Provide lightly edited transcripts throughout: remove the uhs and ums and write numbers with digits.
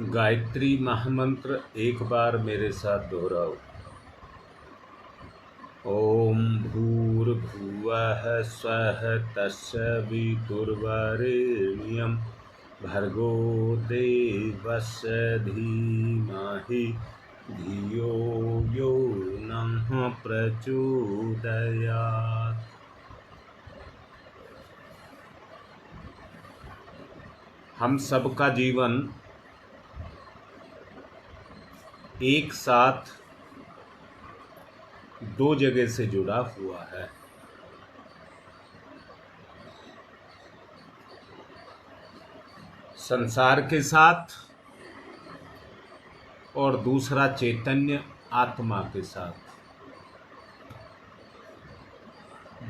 गायत्री महामंत्र एक बार मेरे साथ दोहराओ। ओम भूर्भुवः स्वः तत्सवितुर्वरेण्यं भर्गो देवस्य धीमहि धियो यो नः प्रचोदयात्। हम सबका जीवन एक साथ दो जगह से जुड़ा हुआ है। संसार के साथ और दूसरा चैतन्य आत्मा के साथ।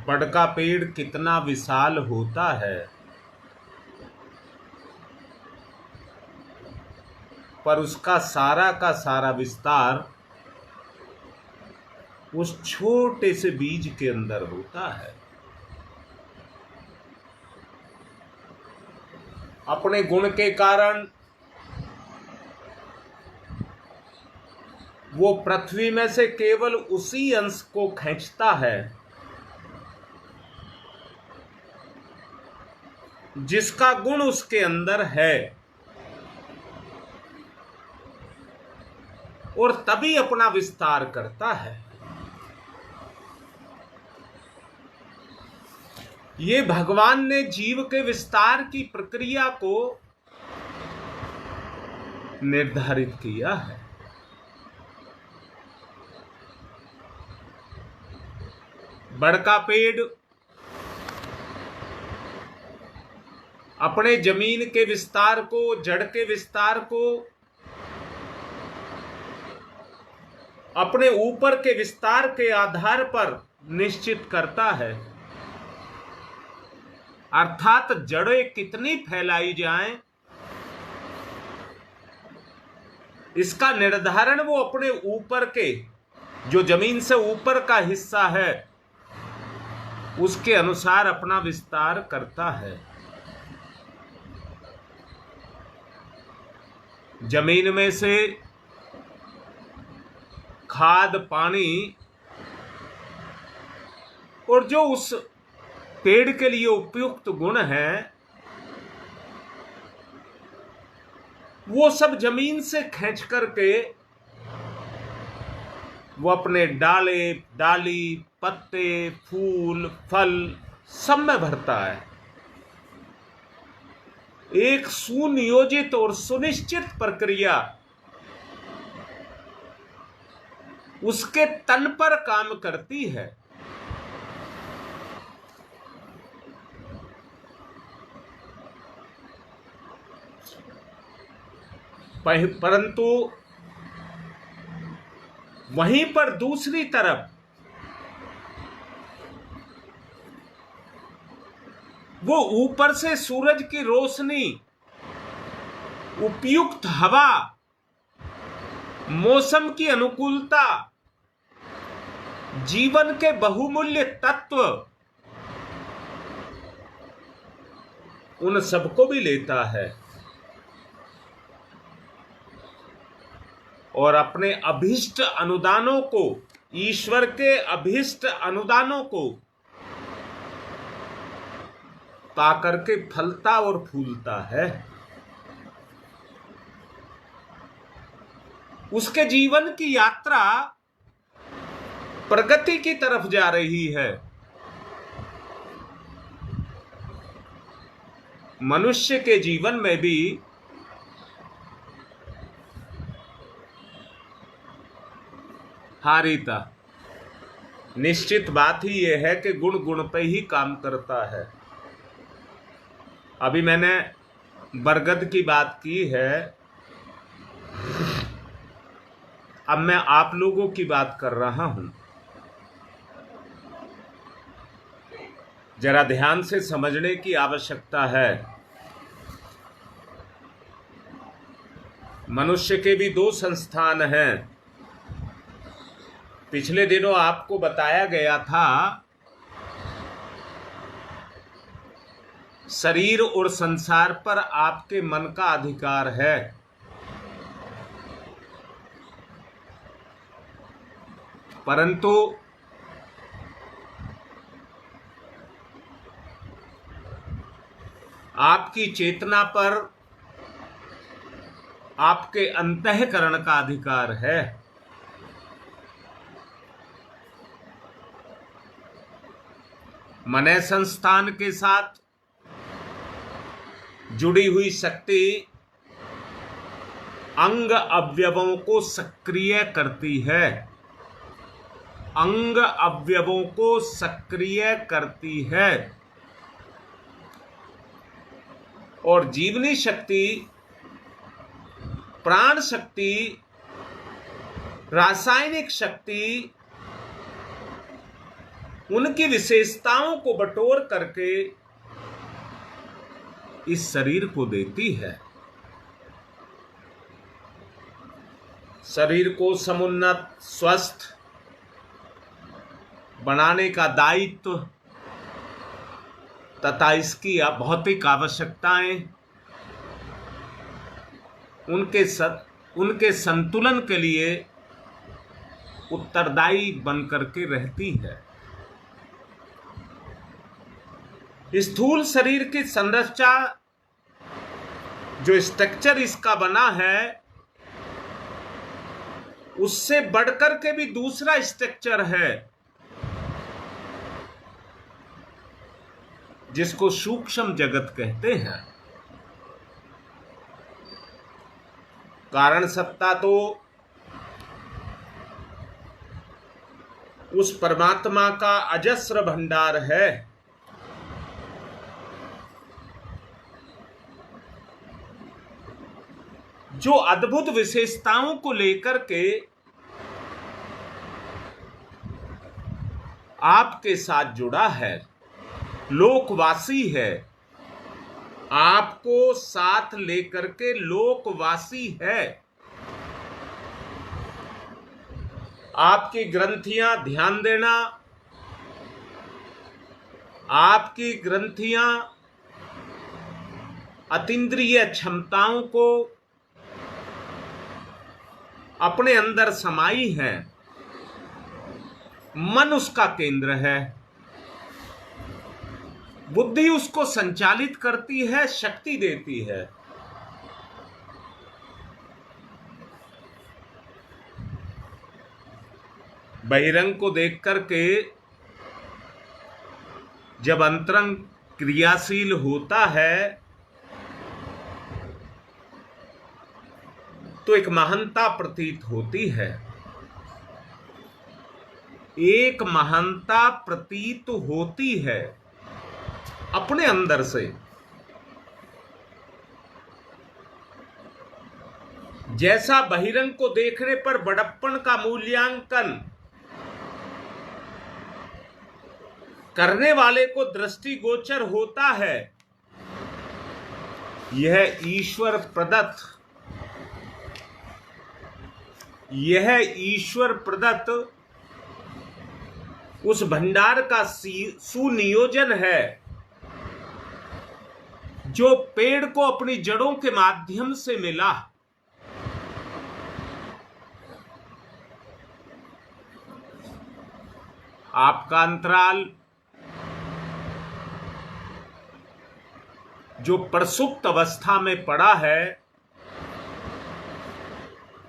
बड़ का पेड़ कितना विशाल होता है, पर उसका सारा का सारा विस्तार उस छोटे से बीज के अंदर होता है। अपने गुण के कारण वो पृथ्वी में से केवल उसी अंश को खींचता है जिसका गुण उसके अंदर है, और तभी अपना विस्तार करता है। ये भगवान ने जीव के विस्तार की प्रक्रिया को निर्धारित किया है। बड़ का पेड़ अपने जमीन के विस्तार को, जड़ के विस्तार को अपने ऊपर के विस्तार के आधार पर निश्चित करता है, अर्थात जड़ें कितनी फैलाई जाएं, इसका निर्धारण वो अपने ऊपर के, जो जमीन से ऊपर का हिस्सा है, उसके अनुसार अपना विस्तार करता है। जमीन में से खाद, पानी और जो उस पेड़ के लिए उपयुक्त गुण है, वो सब जमीन से खींच करके वो अपने डाले, डाली, पत्ते, फूल, फल सब में भरता है। एक सुनियोजित और सुनिश्चित प्रक्रिया उसके तन पर काम करती है। परंतु वहीं पर दूसरी तरफ वो ऊपर से सूरज की रोशनी, उपयुक्त हवा, मौसम की अनुकूलता, जीवन के बहुमूल्य तत्व, उन सबको भी लेता है और अपने अभीष्ट अनुदानों को, ईश्वर के अभीष्ट अनुदानों को पाकर के फलता और फूलता है। उसके जीवन की यात्रा प्रगति की तरफ जा रही है। मनुष्य के जीवन में भी हारीता, निश्चित बात ही यह है कि गुण गुण पे ही काम करता है। अभी मैंने बरगद की बात की है, अब मैं आप लोगों की बात कर रहा हूं। जरा ध्यान से समझने की आवश्यकता है। मनुष्य के भी दो संस्थान हैं। पिछले दिनों आपको बताया गया था, शरीर और संसार पर आपके मन का अधिकार है। परंतु आपकी चेतना पर आपके अंतःकरण का अधिकार है। मनय संस्थान के साथ जुड़ी हुई शक्ति अंग अवयवों को सक्रिय करती है, अंग अवयवों को सक्रिय करती है, और जीवनी शक्ति, प्राण शक्ति, रासायनिक शक्ति उनकी विशेषताओं को बटोर करके इस शरीर को देती है। शरीर को समुन्नत स्वस्थ बनाने का दायित्व तथा इसकी भौतिक आवश्यकताएं उनके संतुलन के लिए उत्तरदायी बनकर के रहती है। स्थूल शरीर की संरचना, जो स्ट्रक्चर इसका बना है, उससे बढ़कर के भी दूसरा स्ट्रक्चर है जिसको सूक्ष्म जगत कहते हैं। कारण सत्ता तो उस परमात्मा का अजस्र भंडार है, जो अद्भुत विशेषताओं को लेकर के आपके साथ जुड़ा है, लोकवासी है, आपको साथ लेकर के लोकवासी है। आपकी ग्रंथियां, ध्यान देना, आपकी ग्रंथियां अतीन्द्रिय क्षमताओं को अपने अंदर समाई है। मन उसका केंद्र है, बुद्धि उसको संचालित करती है, शक्ति देती है। बहिरंग को देख करके जब अंतरंग क्रियाशील होता है तो एक महानता प्रतीत होती है, एक महानता प्रतीत होती है अपने अंदर से। जैसा बहिरंग को देखने पर बड़प्पन का मूल्यांकन करने वाले को दृष्टिगोचर होता है, यह ईश्वर प्रदत्त, यह ईश्वर प्रदत्त उस भंडार का सुनियोजन है जो पेड़ को अपनी जड़ों के माध्यम से मिला। आपका अंतराल जो प्रसुप्त अवस्था में पड़ा है,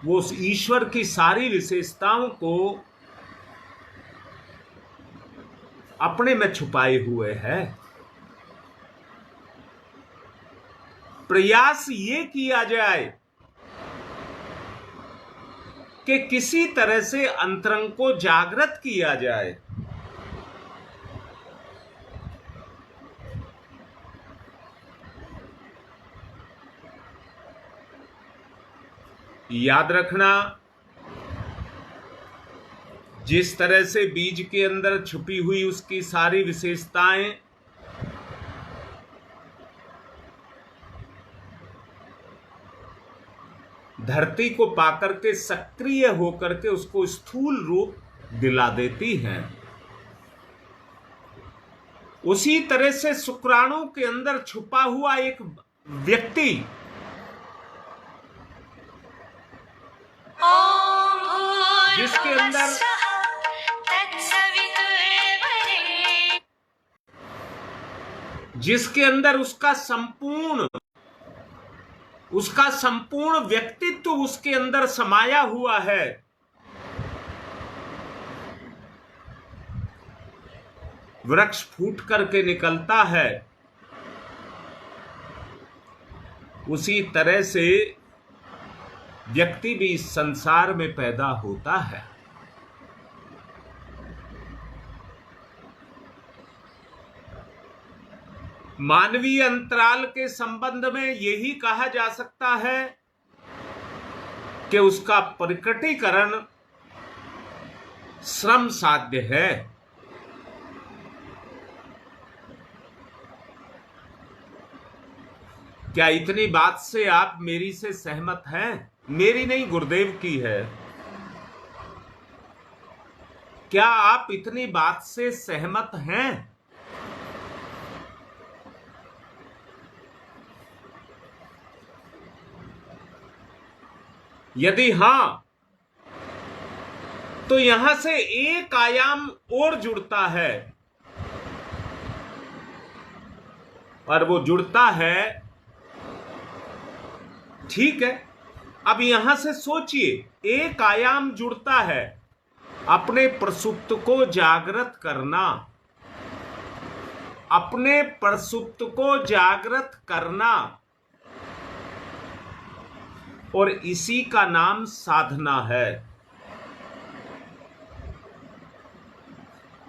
वो उस ईश्वर की सारी विशेषताओं को अपने में छुपाए हुए है। प्रयास ये किया जाए कि किसी तरह से अंतरंग को जागृत किया जाए। याद रखना, जिस तरह से बीज के अंदर छुपी हुई उसकी सारी विशेषताएं धरती को पाकर के सक्रिय होकर के उसको स्थूल रूप दिला देती हैं, उसी तरह से शुक्राणु के अंदर छुपा हुआ एक व्यक्ति जिसके अंदर जिसके अंदर उसका संपूर्ण व्यक्तित्व उसके अंदर समाया हुआ है, वृक्ष फूट करके निकलता है, उसी तरह से व्यक्ति भी इस संसार में पैदा होता है। मानवीय अंतराल के संबंध में यही कहा जा सकता है कि उसका प्रकटीकरण श्रम साध्य है। क्या इतनी बात से आप मेरी से सहमत हैं? मेरी नहीं, गुरुदेव की है। क्या आप इतनी बात से सहमत हैं? यदि हां, तो यहां से एक आयाम और जुड़ता है, और वो जुड़ता है, ठीक है। अब यहां से सोचिए, एक आयाम जुड़ता है, अपने प्रसुप्त को जागृत करना, अपने प्रसुप्त को जागृत करना, और इसी का नाम साधना है।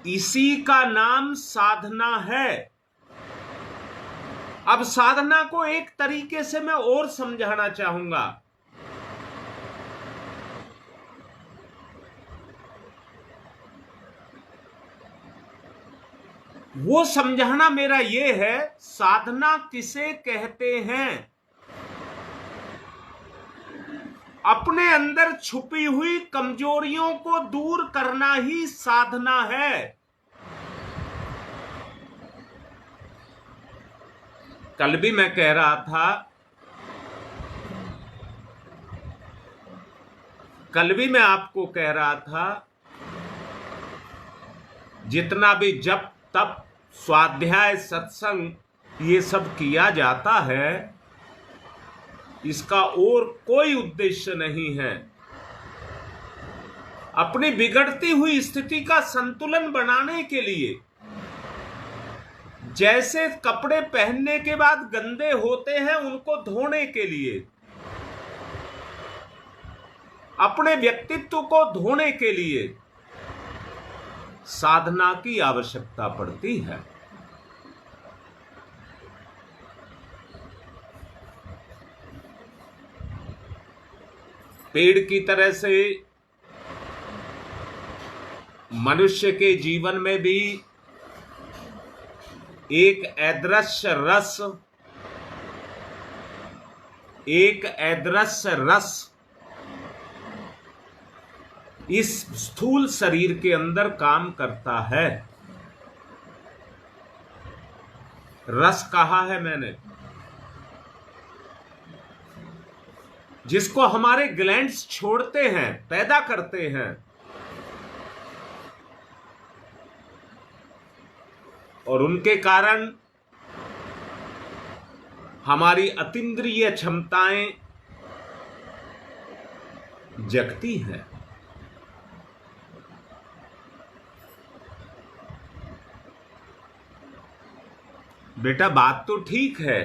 इसी का नाम साधना है। अब साधना को एक तरीके से मैं और समझाना चाहूंगा। वो समझाना मेरा ये है, साधना किसे कहते हैं? अपने अंदर छुपी हुई कमजोरियों को दूर करना ही साधना है। कल भी मैं कह रहा था, कल भी मैं आपको कह रहा था, जितना भी जप तप स्वाध्याय सत्संग ये सब किया जाता है, इसका और कोई उद्देश्य नहीं है। अपनी बिगड़ती हुई स्थिति का संतुलन बनाने के लिए, जैसे कपड़े पहनने के बाद गंदे होते हैं उनको धोने के लिए, अपने व्यक्तित्व को धोने के लिए साधना की आवश्यकता पड़ती है। पेड़ की तरह से मनुष्य के जीवन में भी एक ऐदृश्य रस इस स्थूल शरीर के अंदर काम करता है। रस कहा है मैंने, जिसको हमारे ग्लैंड्स छोड़ते हैं, पैदा करते हैं, और उनके कारण हमारी अतीन्द्रिय क्षमताएं जगती हैं। बेटा बात तो ठीक है,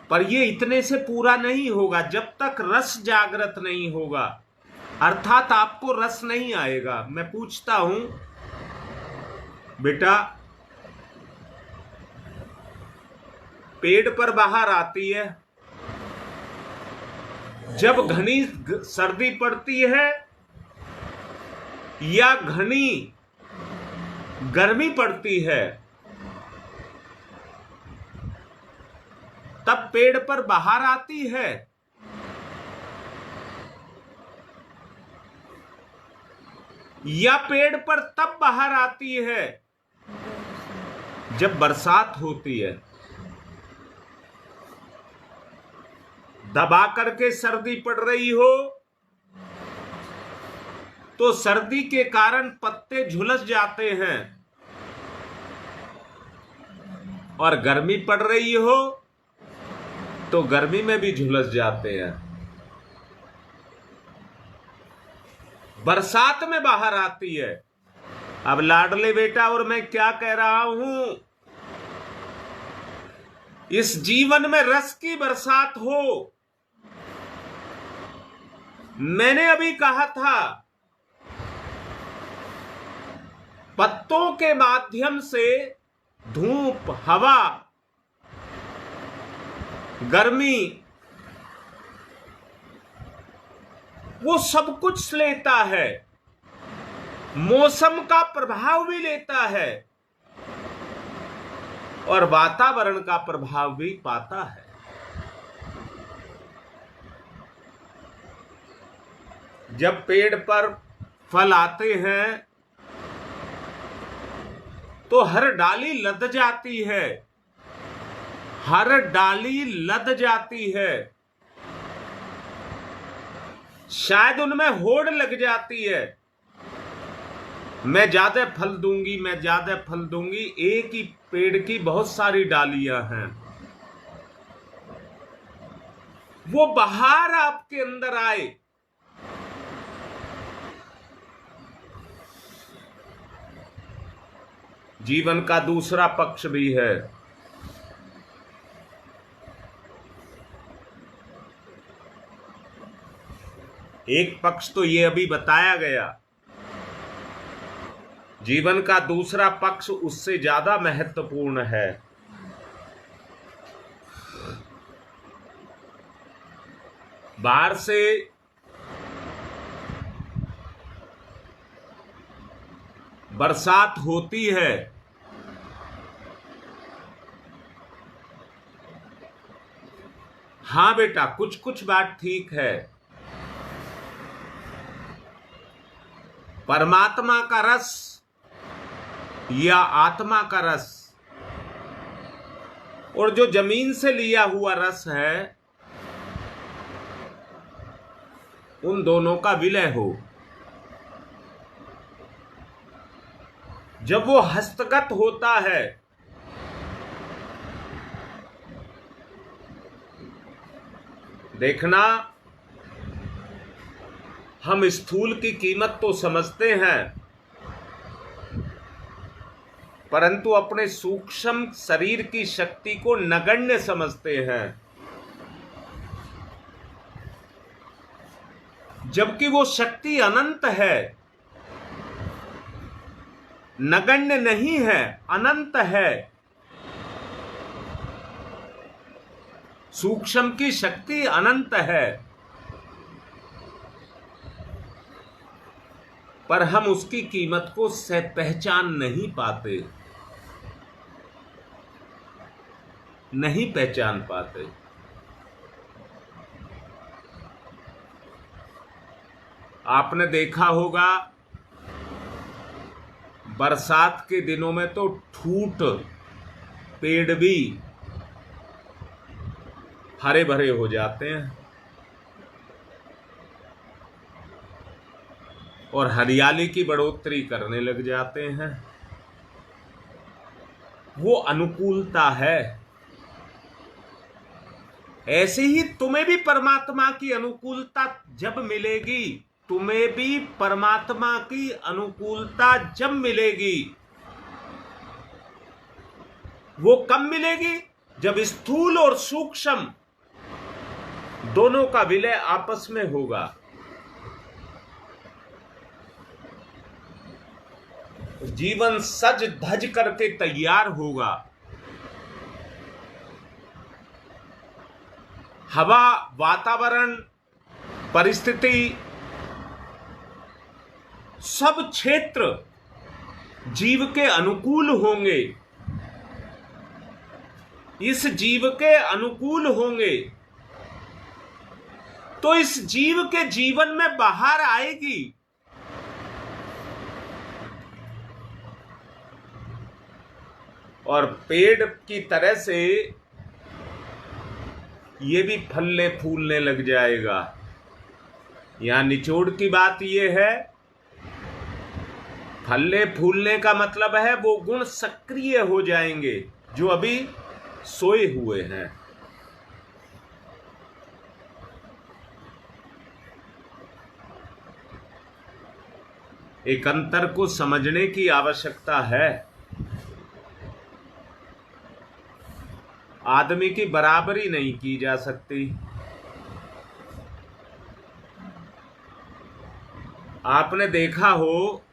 पर ये इतने से पूरा नहीं होगा जब तक रस जागृत नहीं होगा, अर्थात आपको रस नहीं आएगा। मैं पूछता हूं बेटा, पेड़ पर बाहर आती है, जब घनी सर्दी पड़ती है या घनी गर्मी पड़ती है, तब पेड़ पर बाहर आती है। या पेड़ पर तब बाहर आती है जब बरसात होती है, दबा करके सर्दी पड़ रही हो तो सर्दी के कारण पत्ते झुलस जाते हैं, और गर्मी पड़ रही हो तो गर्मी में भी झुलस जाते हैं। बरसात में बाहर आती है। अब लाडले बेटा, और मैं क्या कह रहा हूं, इस जीवन में रस की बरसात हो। मैंने अभी कहा था, पत्तों के माध्यम से धूप, हवा, गर्मी, वो सब कुछ लेता है, मौसम का प्रभाव भी लेता है और वातावरण का प्रभाव भी पाता है। जब पेड़ पर फल आते हैं तो हर डाली लद जाती है, हर डाली लद जाती है। शायद उनमें होड़ लग जाती है, मैं ज्यादा फल दूंगी, मैं ज्यादा फल दूंगी। एक ही पेड़ की बहुत सारी डालियां हैं। वो बहार आपके अंदर आए, जीवन का दूसरा पक्ष भी है। एक पक्ष तो ये अभी बताया गया, जीवन का दूसरा पक्ष उससे ज्यादा महत्वपूर्ण है। बाहर से बरसात होती है, हां बेटा, कुछ कुछ बात ठीक है। परमात्मा का रस या आत्मा का रस और जो जमीन से लिया हुआ रस है, उन दोनों का विलय हो। जब वो हस्तगत होता है, देखना, हम स्थूल की कीमत तो समझते हैं, परंतु अपने सूक्ष्म शरीर की शक्ति को नगण्य समझते हैं, जबकि वो शक्ति अनंत है, नगण्य नहीं है, अनंत है। सूक्ष्म की शक्ति अनंत है, पर हम उसकी कीमत को पहचान नहीं पाते, नहीं पहचान पाते। आपने देखा होगा, बरसात के दिनों में तो ठूठ पेड़ भी हरे भरे हो जाते हैं और हरियाली की बढ़ोतरी करने लग जाते हैं। वो अनुकूलता है। ऐसे ही तुम्हें भी परमात्मा की अनुकूलता जब मिलेगी, तुम्हें भी परमात्मा की अनुकूलता जब मिलेगी, वो कब मिलेगी? जब स्थूल और सूक्ष्म दोनों का विलय आपस में होगा। जीवन सज धज करके तैयार होगा। हवा, वातावरण, परिस्थिति, सब क्षेत्र जीव के अनुकूल होंगे। इस जीव के अनुकूल होंगे तो इस जीव के जीवन में बाहर आएगी। और पेड़ की तरह से ये भी फलने फूलने लग जाएगा। यहां निचोड़ की बात ये है, फलने फूलने का मतलब है वो गुण सक्रिय हो जाएंगे जो अभी सोए हुए हैं। एक अंतर को समझने की आवश्यकता है। आदमी की बराबरी नहीं की जा सकती। आपने देखा हो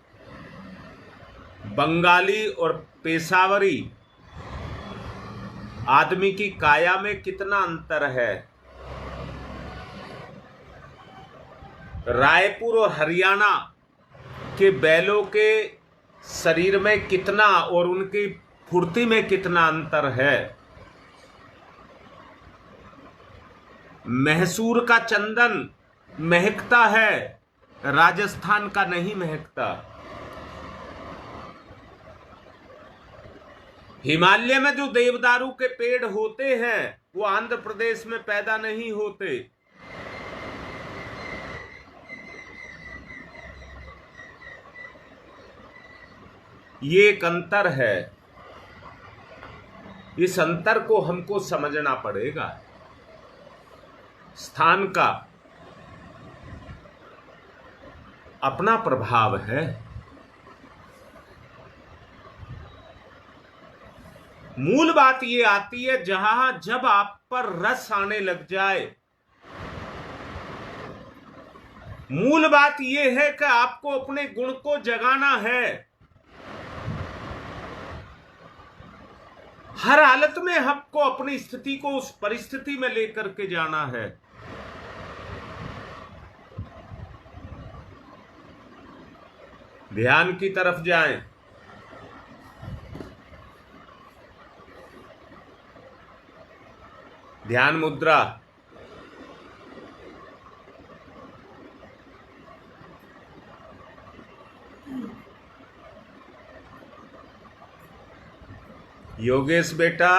बंगाली और पेशावरी आदमी की काया में कितना अंतर है। रायपुर और हरियाणा के बैलों के शरीर में कितना और उनकी फुर्ती में कितना अंतर है। मैसूर का चंदन महकता है, राजस्थान का नहीं महकता। हिमालय में जो देवदारू के पेड़ होते हैं वो आंध्र प्रदेश में पैदा नहीं होते। ये एक अंतर है। इस अंतर को हमको समझना पड़ेगा। स्थान का अपना प्रभाव है। मूल बात ये आती है जब आप पर रस आने लग जाए, मूल बात ये है कि आपको अपने गुण को जगाना है। हर हालत में आपको अपनी स्थिति को उस परिस्थिति में लेकर के जाना है। ध्यान की तरफ जाएं। ध्यान मुद्रा। योगेश बेटा,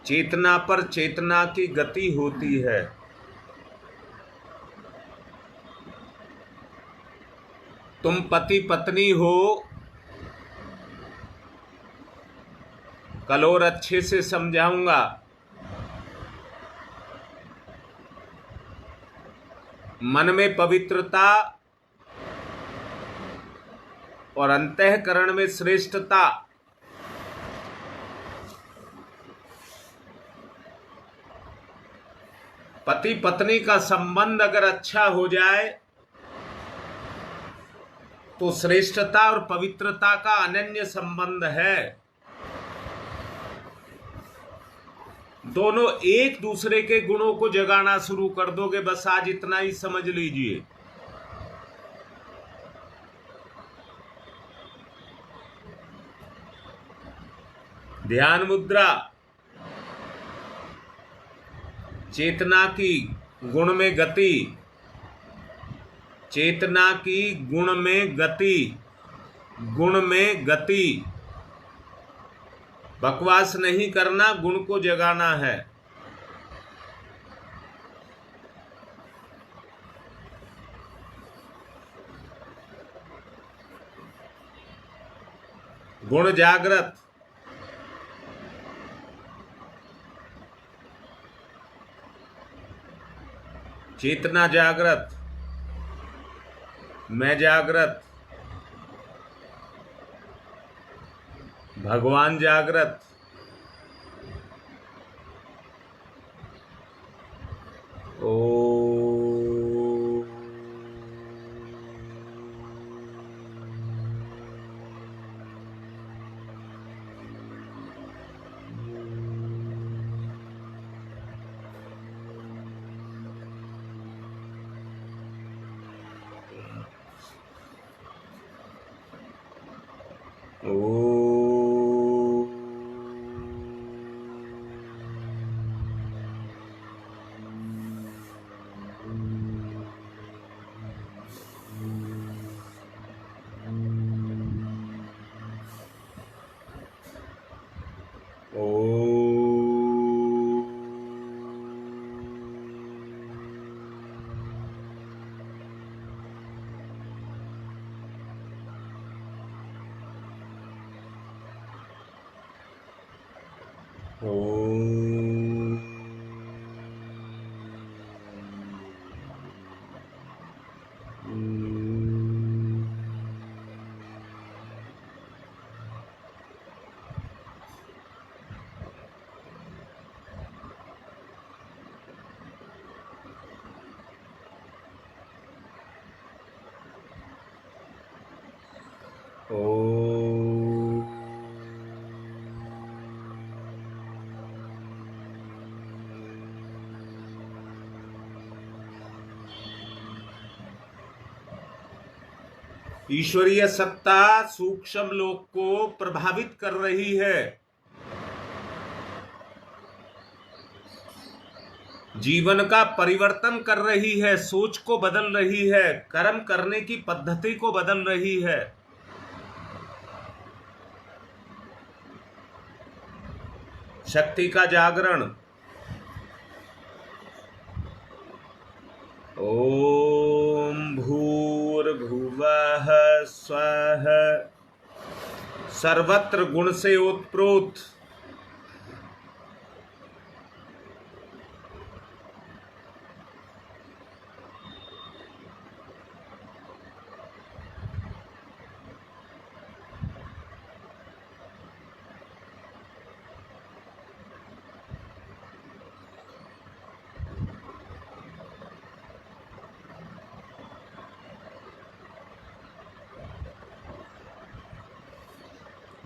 चेतना पर चेतना की गति होती है। तुम पति पत्नी हो, कल और अच्छे से समझाऊंगा। मन में पवित्रता और अंतःकरण में श्रेष्ठता, पति पत्नी का संबंध अगर अच्छा हो जाए तो श्रेष्ठता और पवित्रता का अनन्य संबंध है। दोनों एक दूसरे के गुणों को जगाना शुरू कर दोगे। बस आज इतना ही समझ लीजिए। ध्यान मुद्रा। चेतना की गुण में गति, चेतना की गुण में गति, गुण में गति। बकवास नहीं करना, गुण को जगाना है। गुण जागृत। चेतना जागृत, मैं जागृत, भगवान जागृत। ओ ओम। ईश्वरीय सत्ता सूक्ष्म लोक को प्रभावित कर रही है, जीवन का परिवर्तन कर रही है, सोच को बदल रही है, कर्म करने की पद्धति को बदल रही है। शक्ति का जागरण। ओम भूर्भुवः स्वः। सर्वत्र गुण से ओतप्रोत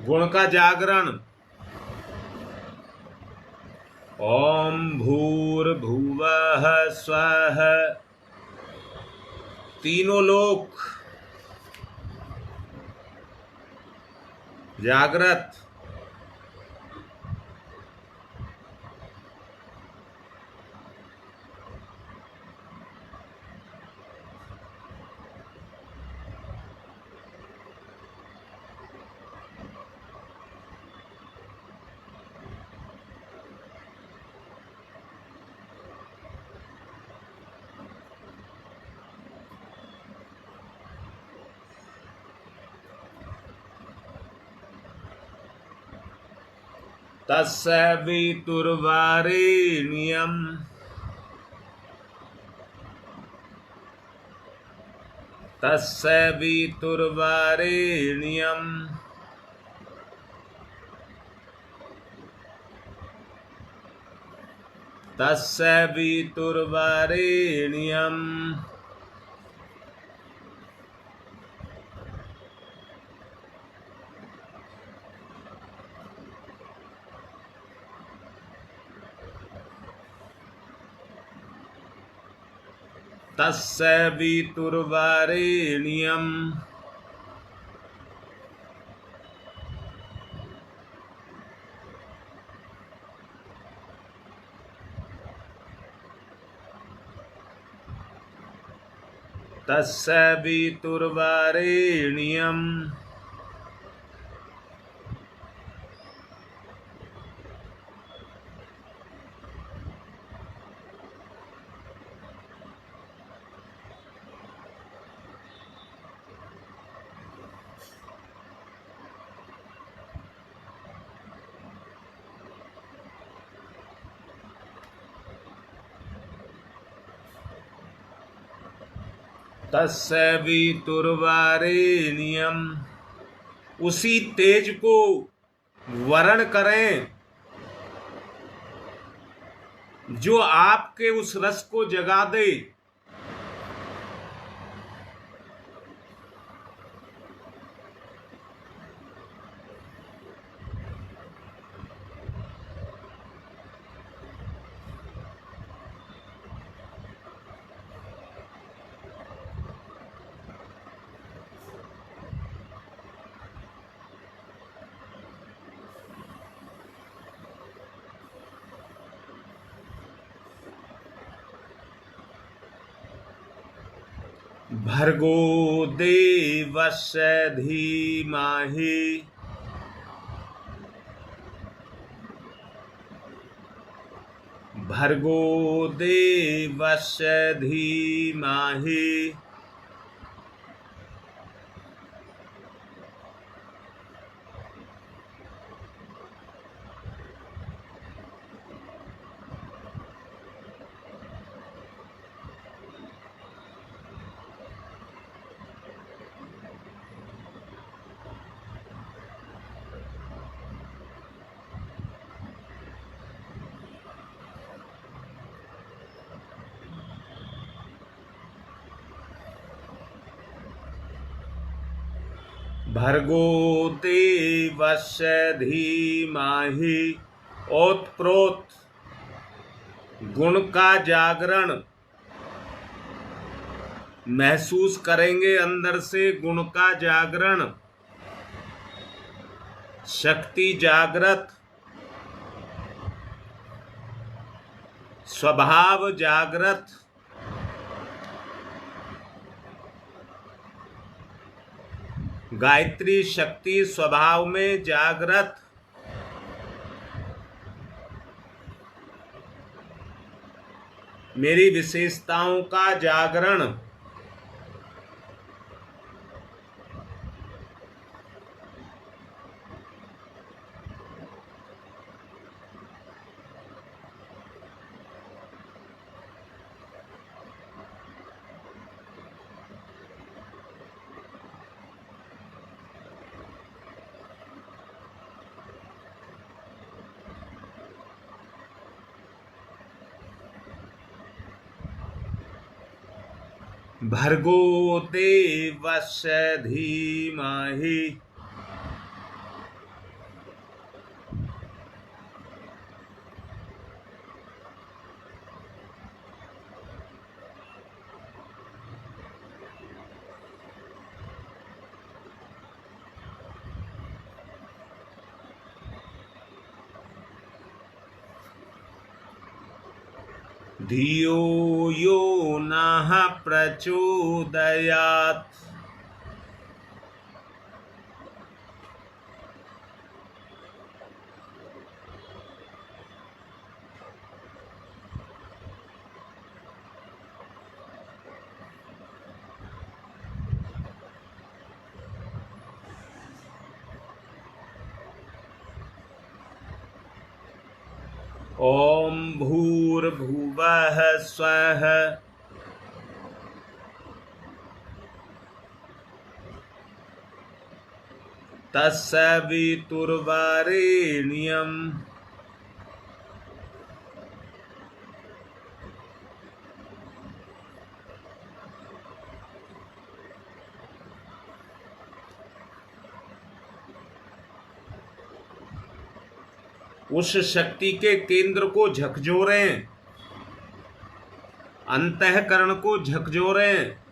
गुण का जागरण। ओम भूर्भुवः स्वः। तीनों लोक जागृत। तस्य वितुर्वरेण्यम् तस्य वितुर्वरेण्यम् तस्य वितुर्वरेण्यम् तस्य वितुर्वरेण्यम् तस्य वितुर्वरेण्यम् तस्य वितुर्वरेण्यम्। उसी तेज को वरण करें जो आपके उस रस को जगा दे। भर्गो देवस्य धीमहि भर्गो देवस्य धीमहि भर्गो देवस्य धीमहि। ओतप्रोत गुण का जागरण महसूस करेंगे, अंदर से गुण का जागरण, शक्ति जागृत, स्वभाव जागृत, गायत्री शक्ति स्वभाव में जागृत, मेरी विशेषताओं का जागरण, भर्गो देवस्य धीमहि। धियो यो नः प्रचोदयात्। ओम भूर्भुवः स्वः तत्सवितुर्वरेण्यम् उस शक्ति के केंद्र को झकझोरें, अंतःकरण को झकझोरें,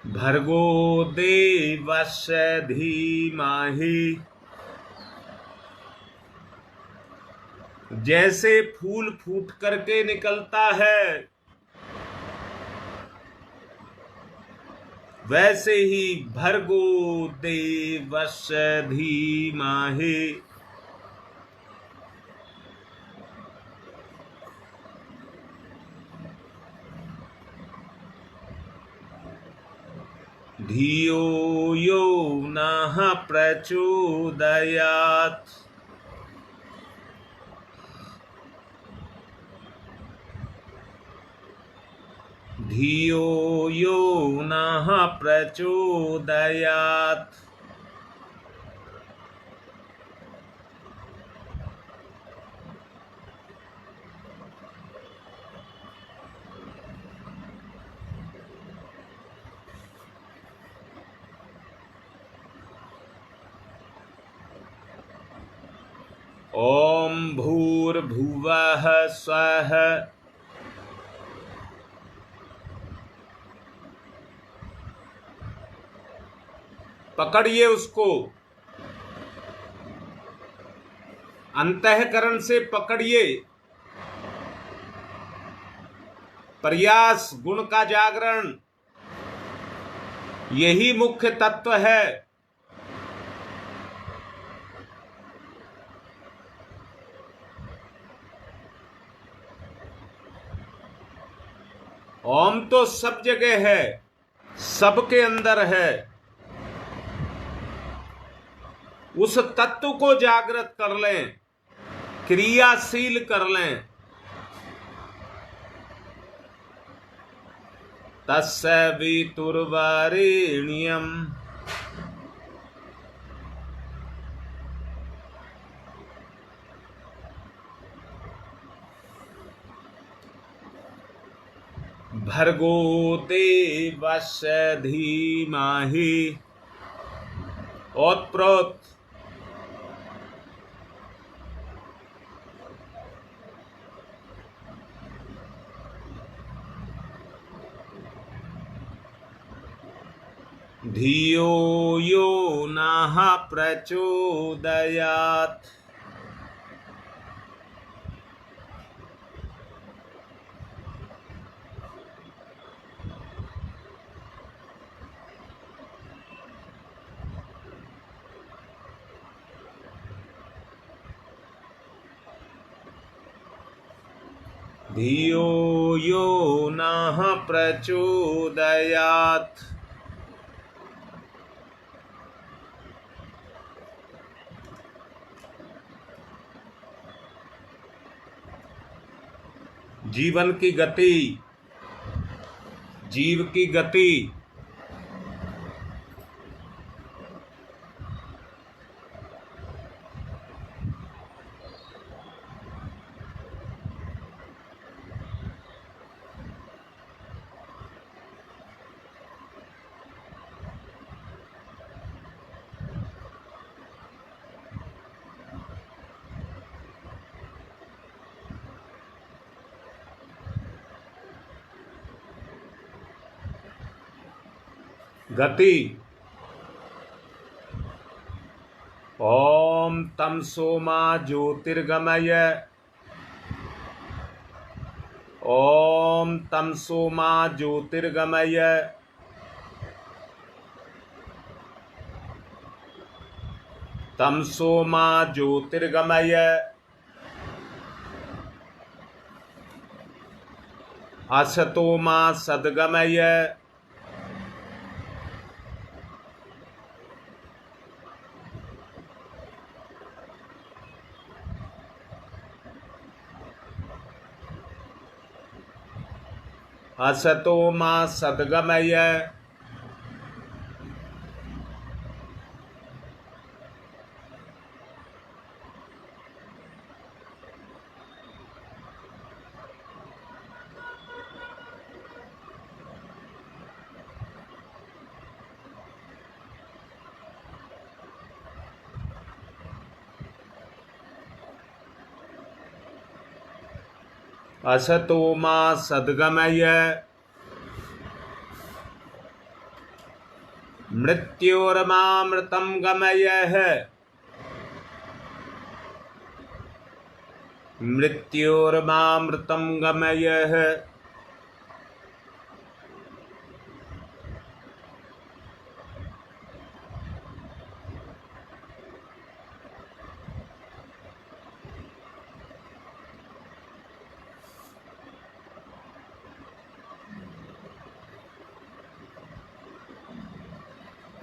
भर्गो देवस्य धीमहि। जैसे फूल फूट करके निकलता है, वैसे ही भर्गो देवस्य धीमहि। धियो यो नः प्रचोदयात्। धियो यो नः प्रचोदयात्। ओम भूर्भुवः स्वः पकड़िए उसको, अंतःकरण से पकड़िए। प्रयास, गुण का जागरण, यही मुख्य तत्व है। ओम तो सब जगह है, सबके अंदर है। उस तत्व को जागृत कर लें, क्रियाशील कर लें। तस्य वितुर्वरेण्यम् भर्गो देवस्य धीमहि ओत्प्रोत। धियो यो नः प्रचोदयात्। धियो यो नः प्रचोदयात्। जीवन की गति, जीव की गति गति। ओम तमसो मा ज्योतिर्गमय। ओम तमसो मा ज्योतिर्गमय। तमसो मा ज्योतिर्गमय। असतो मा सद्गमय। असतो मा सद्गमय। असतो मा सद्गमय। मृत्योर्मामृतं गमयः। मृत्योर्मामृतं गमयः।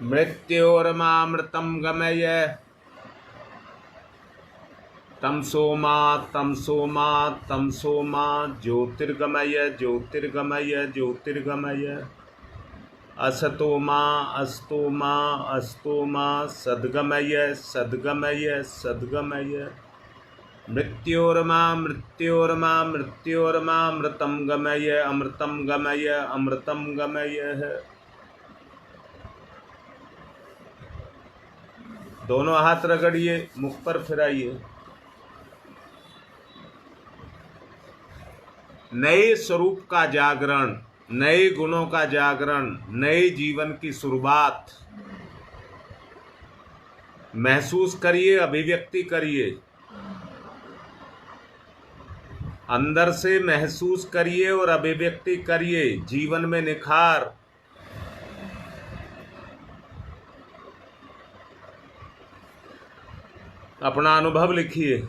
मृत्योर्मामृतं गमय। तमसो मा ज्योतिर्गमय ज्योतिर्गमय ज्योतिर्गमय। असतो मा सद्गमय सद्गमय सद्गमय। मृत्योर्मामृतं गमय अमृतं गमय अमृतं गमय। दोनों हाथ रगड़िए, मुख पर फिराइए। नए स्वरूप का जागरण, नए गुणों का जागरण, नए जीवन की शुरुआत महसूस करिए, अभिव्यक्ति करिए। अंदर से महसूस करिए और अभिव्यक्ति करिए। जीवन में निखार। अपना अनुभव लिखिए।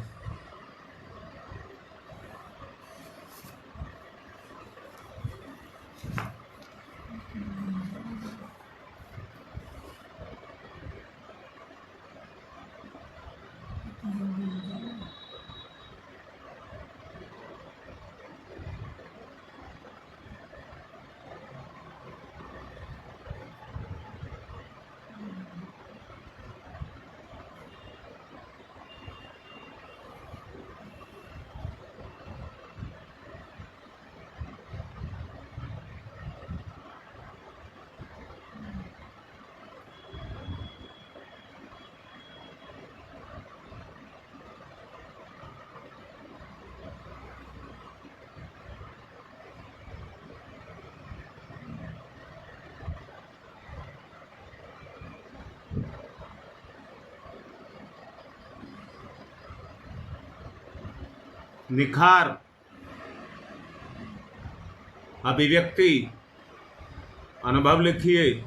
निखार, अभिव्यक्ति, अनुभव लिखिए।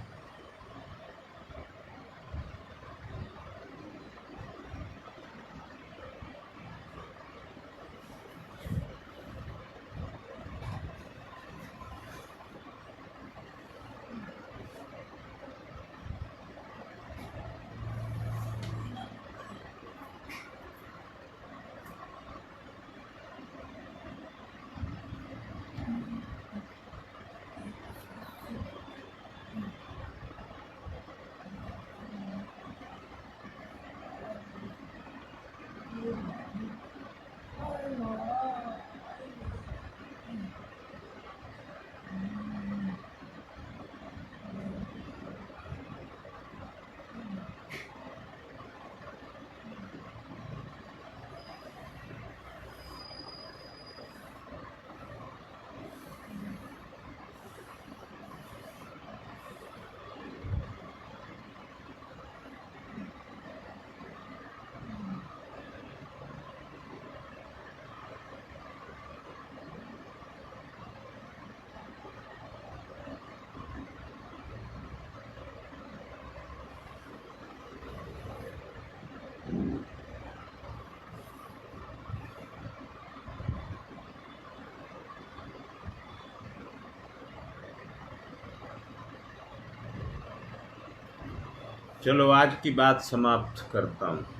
चलो आज की बात समाप्त करता हूँ।